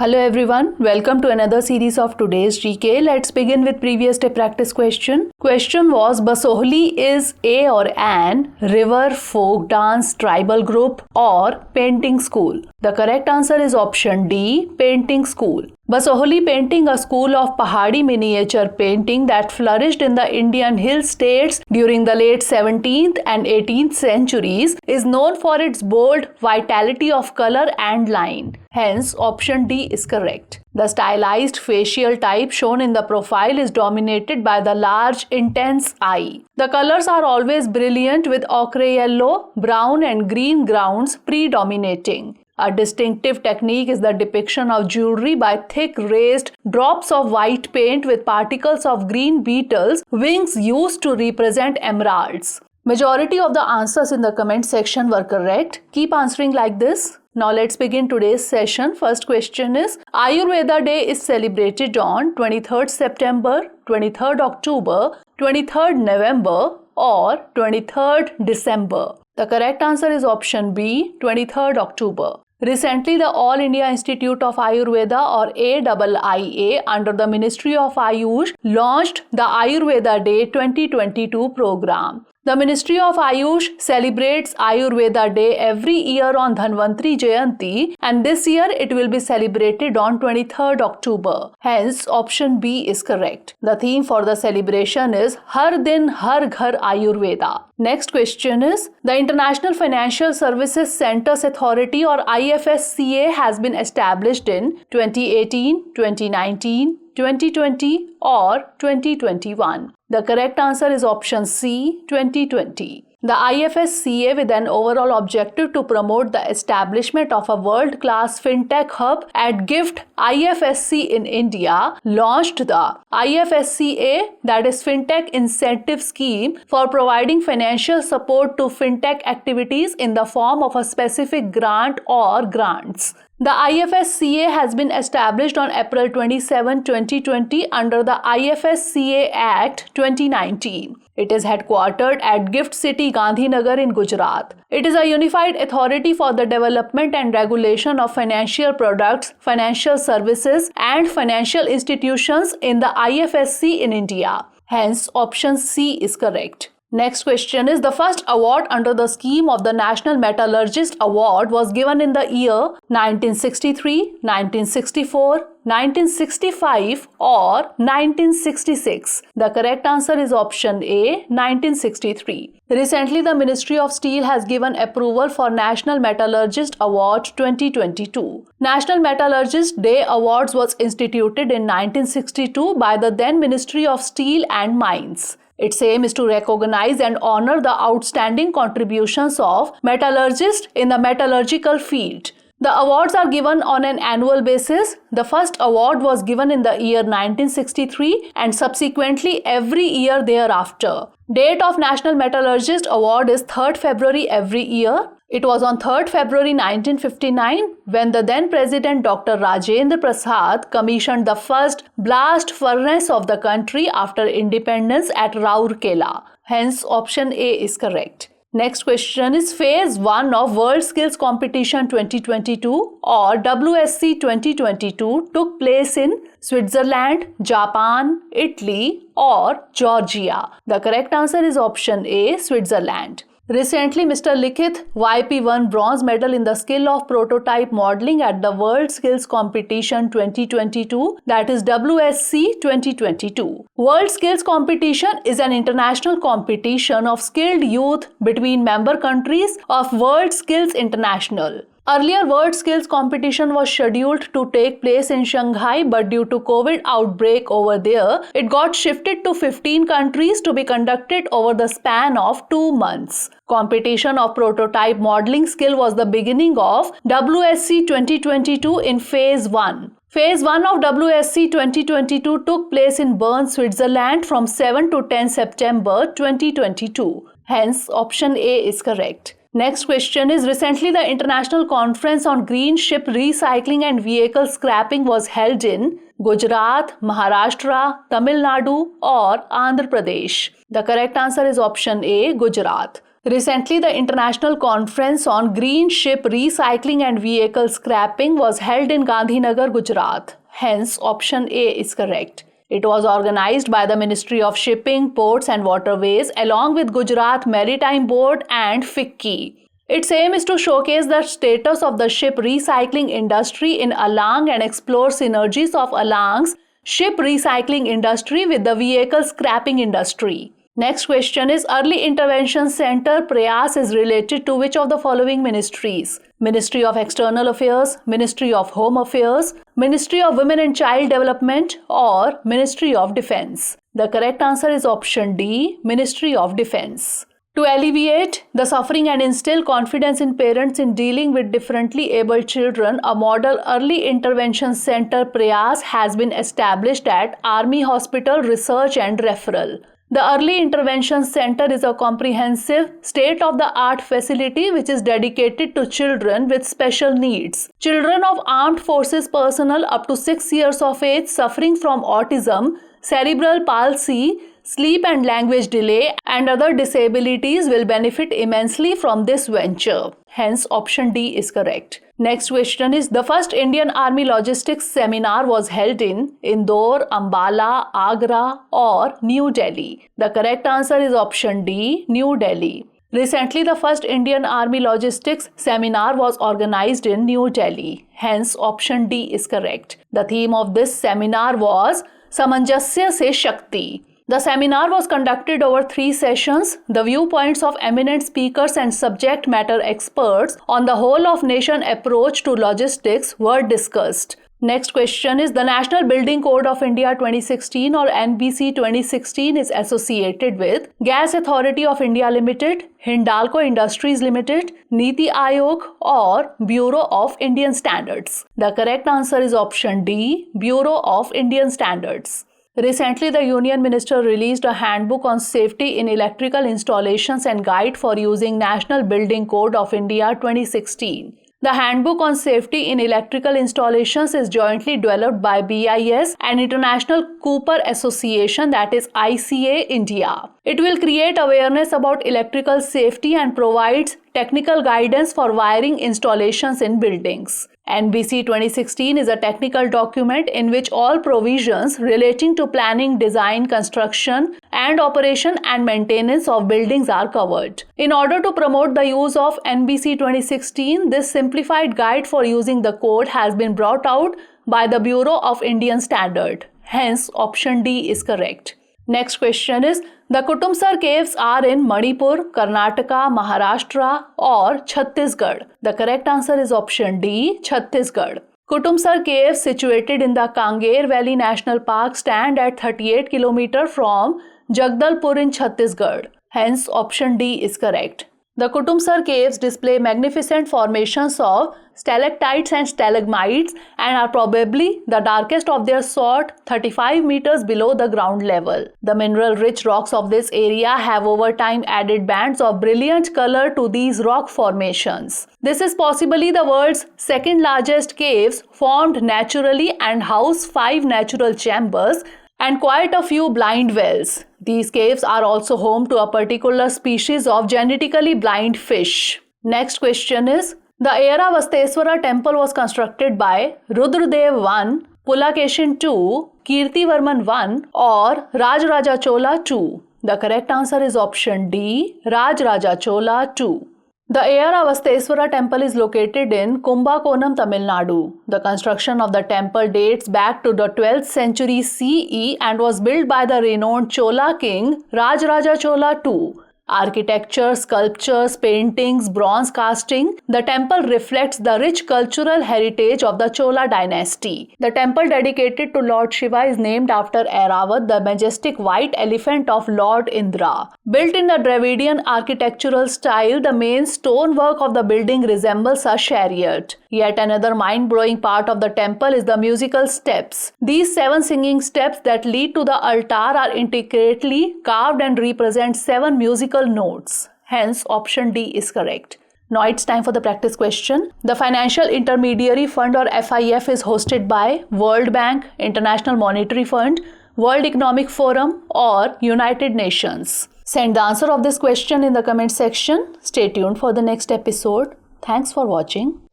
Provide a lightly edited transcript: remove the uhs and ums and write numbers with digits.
Hello everyone, welcome to another series of today's GK. Let's begin with previous day practice question. Question was Basohli is a or an river folk dance tribal group or painting school. The correct answer is option D, painting school. Basohli painting, a school of Pahadi miniature painting that flourished in the Indian hill states during the late 17th and 18th centuries, is known for its bold vitality of color and line. Hence, option D is correct. The stylized facial type shown in the profile is dominated by the large, intense eye. The colors are always brilliant with ochre yellow, brown and green grounds predominating. A distinctive technique is the depiction of jewelry by thick raised drops of white paint with particles of green beetles' wings used to represent emeralds. Majority of the answers in the comment section were correct. Keep answering like this. Now let's begin today's session. First question is, Ayurveda Day is celebrated on 23rd September, 23rd October, 23rd November or 23rd December. The correct answer is option B, 23rd October. Recently, the All India Institute of Ayurveda or AIIA under the Ministry of Ayush launched the Ayurveda Day 2022 program. The Ministry of Ayush celebrates Ayurveda Day every year on Dhanvantri Jayanti, and this year it will be celebrated on 23rd October. Hence, option B is correct. The theme for the celebration is Har Din Har Ghar Ayurveda. Next question is, the International Financial Services Centres Authority or IFSCA has been established in 2018, 2019, 2020 or 2021. The correct answer is option C, 2020. The IFSCA, with an overall objective to promote the establishment of a world-class fintech hub at GIFT IFSC in India, launched the IFSCA, that is Fintech Incentive Scheme, for providing financial support to fintech activities in the form of a specific grant or grants. The IFSCA has been established on April 27, 2020 under the IFSCA Act 2019. It is headquartered at GIFT City, Gandhinagar in Gujarat. It is a unified authority for the development and regulation of financial products, financial services and financial institutions in the IFSC in India. Hence, option C is correct. Next question is, the first award under the scheme of the National Metallurgist Award was given in the year 1963, 1964, 1965 or 1966. The correct answer is option A, 1963. Recently, the Ministry of Steel has given approval for National Metallurgist Award 2022. National Metallurgist Day Awards was instituted in 1962 by the then Ministry of Steel and Mines. Its aim is to recognize and honor the outstanding contributions of metallurgists in the metallurgical field. The awards are given on an annual basis. The first award was given in the year 1963 and subsequently every year thereafter. Date of National Metallurgist Award is 3rd February every year. It was on 3rd February 1959 when the then President Dr. Rajendra Prasad commissioned the first blast furnace of the country after independence at Rourkela. Hence, option A is correct. Next question is, Phase 1 of World Skills Competition 2022 or WSC 2022 took place in Switzerland, Japan, Italy or Georgia. The correct answer is option A, Switzerland. Recently, Mr. Likhit YP won bronze medal in the skill of prototype modeling at the World Skills Competition 2022, that is WSC 2022. World Skills Competition is an international competition of skilled youth between member countries of World Skills International. Earlier, World Skills Competition was scheduled to take place in Shanghai, but due to COVID outbreak over there, it got shifted to 15 countries to be conducted over the span of 2 months. Competition of prototype modeling skill was the beginning of WSC 2022 in Phase 1. Phase 1 of WSC 2022 took place in Bern, Switzerland from 7 to 10 September 2022. Hence, option A is correct. Next question is, recently the International Conference on Green Ship Recycling and Vehicle Scrapping was held in Gujarat, Maharashtra, Tamil Nadu or Andhra Pradesh. The correct answer is option A, Gujarat. Recently, the International Conference on Green Ship Recycling and Vehicle Scrapping was held in Gandhinagar, Gujarat. Hence, option A is correct. It was organized by the Ministry of Shipping, Ports and Waterways along with Gujarat Maritime Board and FICCI. Its aim is to showcase the status of the ship recycling industry in Alang and explore synergies of Alang's ship recycling industry with the vehicle scrapping industry. Next question is Early Intervention Center Prayas is related to which of the following ministries? Ministry of External Affairs, Ministry of Home Affairs, Ministry of Women and Child Development or Ministry of Defense. The correct answer is option D, Ministry of Defense. To alleviate the suffering and instill confidence in parents in dealing with differently abled children, a model early intervention center Prayas has been established at Army Hospital Research and Referral. The Early Intervention Center is a comprehensive, state-of-the-art facility which is dedicated to children with special needs. Children of armed forces personnel up to 6 years of age suffering from autism, cerebral palsy, sleep and language delay, and other disabilities will benefit immensely from this venture. Hence, option D is correct. Next question is, the first Indian Army Logistics Seminar was held in Indore, Ambala, Agra or New Delhi. The correct answer is option D, New Delhi. Recently, the first Indian Army Logistics Seminar was organized in New Delhi. Hence, option D is correct. The theme of this seminar was Samanjasya Se Shakti. The seminar was conducted over 3 sessions. The viewpoints of eminent speakers and subject matter experts on the whole of nation approach to logistics were discussed. Next question is, the National Building Code of India 2016 or NBC 2016 is associated with Gas Authority of India Limited, Hindalco Industries Limited, Niti Aayog or Bureau of Indian Standards. The correct answer is option D, Bureau of Indian Standards. Recently, the Union Minister released a handbook on safety in electrical installations and guide for using National Building Code of India 2016. The Handbook on Safety in Electrical Installations is jointly developed by BIS and International Cooper Association, that is ICA India. It will create awareness about electrical safety and provides technical guidance for wiring installations in buildings. NBC 2016 is a technical document in which all provisions relating to planning, design, construction, and operation and maintenance of buildings are covered. In order to promote the use of NBC 2016, this simplified guide for using the code has been brought out by the Bureau of Indian Standard. Hence, option D is correct. Next question is, the Kutumsar caves are in Manipur, Karnataka, Maharashtra or Chhattisgarh. The correct answer is option D, Chhattisgarh. Kutumsar caves situated in the Kanger Valley National Park stand at 38 km from Jagdalpur in Chhattisgarh. Hence, option D is correct. The Kutumsar caves display magnificent formations of stalactites and stalagmites and are probably the darkest of their sort, 35 meters below the ground level. The mineral-rich rocks of this area have over time added bands of brilliant color to these rock formations. This is possibly the world's second largest caves formed naturally and house 5 natural chambers and quite a few blind wells. These caves are also home to a particular species of genetically blind fish. Next question is, the Airavasteswara temple was constructed by Rudradev I, Pulakeshin II, Kirtivarman I or Rajaraja Chola II. The correct answer is option D, Rajaraja Chola II. The Airavasteswara temple is located in Kumbakonam, Tamil Nadu. The construction of the temple dates back to the 12th century CE and was built by the renowned Chola king Rajaraja Chola II. Architecture, sculptures, paintings, bronze casting, the temple reflects the rich cultural heritage of the Chola dynasty. The temple dedicated to Lord Shiva is named after Airavat, the majestic white elephant of Lord Indra. Built in the Dravidian architectural style, the main stonework of the building resembles a chariot. Yet another mind-blowing part of the temple is the musical steps. These 7 singing steps that lead to the altar are intricately carved and represent 7 musical notes. Hence, option D is correct. Now it's time for the practice question. The Financial Intermediary Fund or FIF is hosted by World Bank, International Monetary Fund, World Economic Forum or United Nations. Send the answer of this question in the comment section. Stay tuned for the next episode. Thanks for watching.